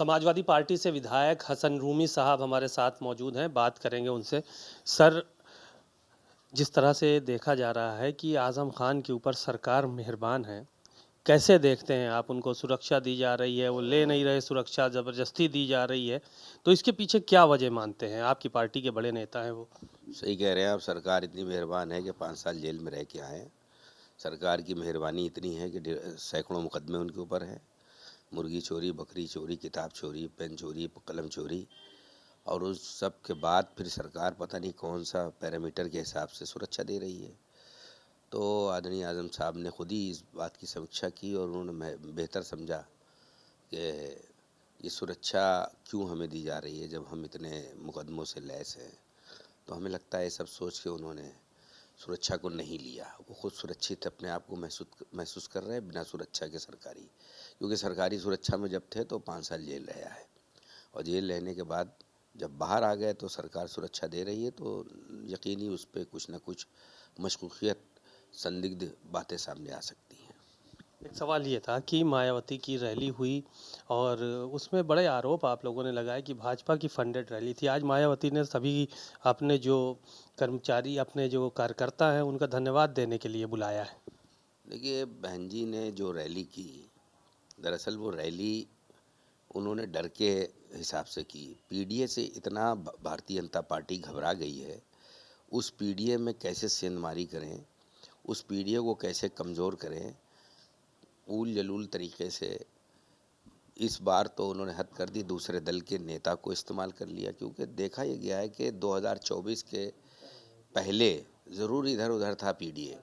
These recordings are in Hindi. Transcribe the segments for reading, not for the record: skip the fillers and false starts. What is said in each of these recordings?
समाजवादी पार्टी से विधायक हसन रूमी साहब हमारे साथ मौजूद हैं, बात करेंगे उनसे। सर, जिस तरह से देखा जा रहा है कि आज़म खान के ऊपर सरकार मेहरबान है, कैसे देखते हैं आप उनको? सुरक्षा दी जा रही है, वो ले नहीं रहे सुरक्षा, ज़बरदस्ती दी जा रही है, तो इसके पीछे क्या वजह मानते हैं? आपकी पार्टी के बड़े नेता हैं वो। सही कह रहे हैं आप। सरकार इतनी मेहरबान है कि 5 साल जेल में रह के आए हैं। सरकार की मेहरबानी इतनी है कि सैकड़ों मुकदमे उनके ऊपर हैं। मुर्गी चोरी, बकरी चोरी, किताब चोरी, पेन चोरी, कलम चोरी, और उस सब के बाद फिर सरकार पता नहीं कौन सा पैरामीटर के हिसाब से सुरक्षा दे रही है। तो आदरणीय आज़म साहब ने खुद ही इस बात की समीक्षा की और उन्होंने बेहतर समझा कि ये सुरक्षा क्यों हमें दी जा रही है जब हम इतने मुकदमों से लैस हैं। तो हमें लगता है सब सोच के उन्होंने सुरक्षा को नहीं लिया। वो खुद सुरक्षित अपने आप को महसूस कर रहे हैं बिना सुरक्षा के सरकारी, क्योंकि सरकारी सुरक्षा में जब थे तो 5 साल जेल रहा है, और जेल रहने के बाद जब बाहर आ गए तो सरकार सुरक्षा दे रही है, तो यकीनी उस पर कुछ ना कुछ मशकूकियत, संदिग्ध बातें सामने आ सकती हैं। एक सवाल ये था कि मायावती की रैली हुई और उसमें बड़े आरोप आप लोगों ने लगाए कि भाजपा की फंडेड रैली थी। आज मायावती ने सभी अपने जो कर्मचारी, अपने जो कार्यकर्ता हैं, उनका धन्यवाद देने के लिए बुलाया है। देखिए, बहन जी ने जो रैली की, दरअसल वो रैली उन्होंने डर के हिसाब से की। पीडीए से इतना भारतीय जनता पार्टी घबरा गई है। उस पीडीए में कैसे सेंधमारी करें, उस पीडीए को कैसे कमज़ोर करें, ऊल जलूल तरीके से इस बार तो उन्होंने हद कर दी। दूसरे दल के नेता को इस्तेमाल कर लिया, क्योंकि देखा यह गया है कि 2024 के पहले ज़रूर इधर उधर था पीडीए,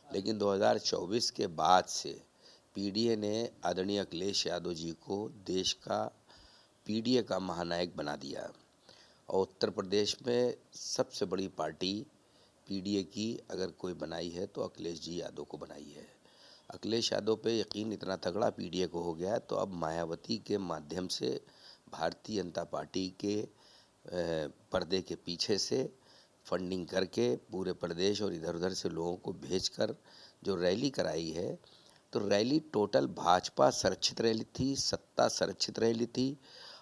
लेकिन 2024 के बाद से पीडीए ने आदरणीय अखिलेश यादव जी को देश का पीडीए का महानायक बना दिया। और उत्तर प्रदेश में सबसे बड़ी पार्टी पीडीए की अगर कोई बनाई है तो अखिलेश जी यादव को बनाई है। अखिलेश यादव पे यकीन इतना तगड़ा पीडीए को हो गया है, तो अब मायावती के माध्यम से भारतीय जनता पार्टी के पर्दे के पीछे से फंडिंग करके पूरे प्रदेश और इधर उधर से लोगों को भेजकर जो रैली कराई है, तो रैली टोटल भाजपा संरक्षित रैली थी, सत्ता संरक्षित रैली थी।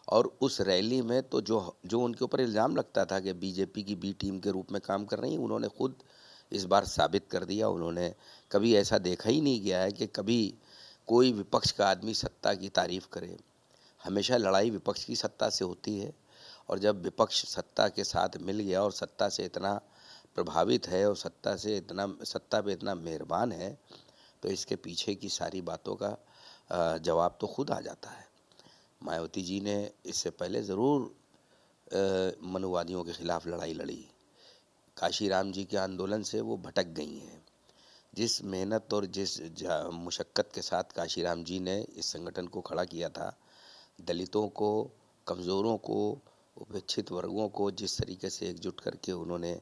और उस रैली में तो जो जो उनके ऊपर इल्ज़ाम लगता था कि बीजेपी की बी टीम के रूप में काम कर रही, उन्होंने खुद इस बार साबित कर दिया। उन्होंने कभी ऐसा देखा ही नहीं गया है कि कभी कोई विपक्ष का आदमी सत्ता की तारीफ़ करे। हमेशा लड़ाई विपक्ष की सत्ता से होती है, और जब विपक्ष सत्ता के साथ मिल गया और सत्ता से इतना प्रभावित है और सत्ता पे इतना मेहरबान है, तो इसके पीछे की सारी बातों का जवाब तो खुद आ जाता है। मायावती जी ने इससे पहले ज़रूर मनुवादियों के खिलाफ लड़ाई लड़ी। काशीराम जी के आंदोलन से वो भटक गई हैं। जिस मेहनत और जिस मुशक्क़त के साथ काशीराम जी ने इस संगठन को खड़ा किया था, दलितों को, कमज़ोरों को, उपेक्षित वर्गों को जिस तरीके से एकजुट करके उन्होंने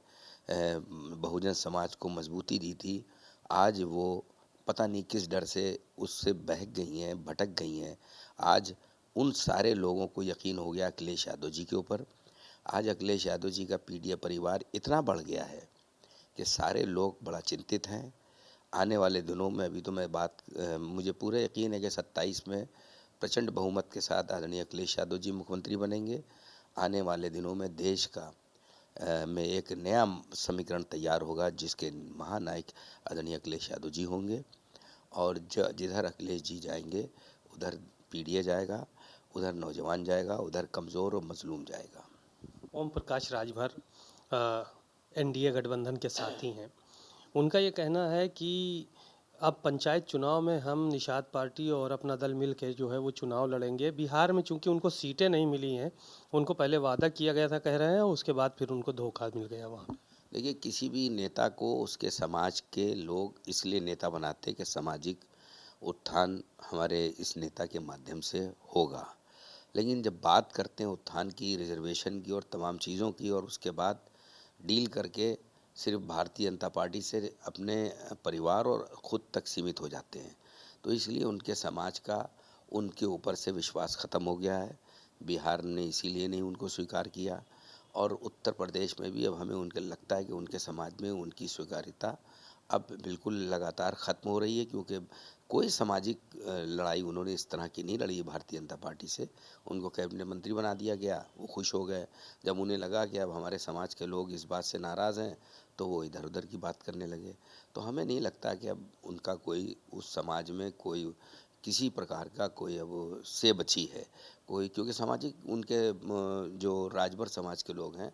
बहुजन समाज को मजबूती दी थी, आज वो पता नहीं किस डर से उससे बहक गई हैं, भटक गई हैं। आज उन सारे लोगों को यकीन हो गया अखिलेश यादव जी के ऊपर। आज अखिलेश यादव जी का पीडीए परिवार इतना बढ़ गया है कि सारे लोग बड़ा चिंतित हैं। आने वाले दिनों में, अभी तो मुझे पूरा यकीन है कि 27 में प्रचंड बहुमत के साथ आदरणीय अखिलेश यादव जी मुख्यमंत्री बनेंगे। आने वाले दिनों में देश का में एक नया समीकरण तैयार होगा, जिसके महानायक आदरणीय अखिलेश यादव जी होंगे। और जिधर अखिलेश जी जाएंगे उधर पीडीए जाएगा, उधर नौजवान जाएगा, उधर कमज़ोर और मजलूम जाएगा। ओम प्रकाश राजभर एनडीए गठबंधन के साथी हैं। उनका ये कहना है कि अब पंचायत चुनाव में हम निषाद पार्टी और अपना दल मिल के जो है वो चुनाव लड़ेंगे। बिहार में चूंकि उनको सीटें नहीं मिली हैं, उनको पहले वादा किया गया था कह रहे हैं, उसके बाद फिर उनको धोखा मिल गया वहाँ। देखिए, किसी भी नेता को उसके समाज के लोग इसलिए नेता बनाते कि सामाजिक उत्थान हमारे इस नेता के माध्यम से होगा। लेकिन जब बात करते हैं उत्थान की, रिजर्वेशन की और तमाम चीज़ों की, और उसके बाद डील करके सिर्फ भारतीय जनता पार्टी से अपने परिवार और ख़ुद तक सीमित हो जाते हैं, तो इसलिए उनके समाज का उनके ऊपर से विश्वास ख़त्म हो गया है। बिहार ने इसीलिए नहीं उनको स्वीकार किया, और उत्तर प्रदेश में भी अब हमें उनके लगता है कि उनके समाज में उनकी स्वीकार्यता अब बिल्कुल लगातार ख़त्म हो रही है, क्योंकि कोई सामाजिक लड़ाई उन्होंने इस तरह की नहीं लड़ी है भारतीय जनता पार्टी से। उनको कैबिनेट मंत्री बना दिया गया, वो खुश हो गए। जब उन्हें लगा कि अब हमारे समाज के लोग इस बात से नाराज़ हैं, तो वो इधर उधर की बात करने लगे। तो हमें नहीं लगता कि अब उनका कोई उस समाज में कोई किसी प्रकार का कोई अब से बची है कोई, क्योंकि सामाजिक उनके जो राजभर समाज के लोग हैं,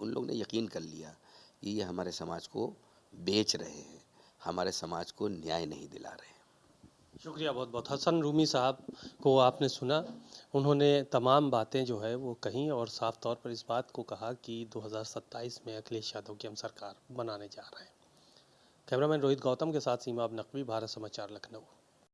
उन लोग ने यकीन कर लिया कि ये हमारे समाज को बेच रहे हैं, हमारे समाज को न्याय नहीं दिला रहे हैं। शुक्रिया बहुत बहुत। हसन रूमी साहब को आपने सुना, उन्होंने तमाम बातें जो है वो कहीं और साफ तौर पर इस बात को कहा कि 2027 में अखिलेश यादव की हम सरकार बनाने जा रहे हैं। कैमरामैन रोहित गौतम के साथ सीमा अब नकवी, भारत समाचार, लखनऊ।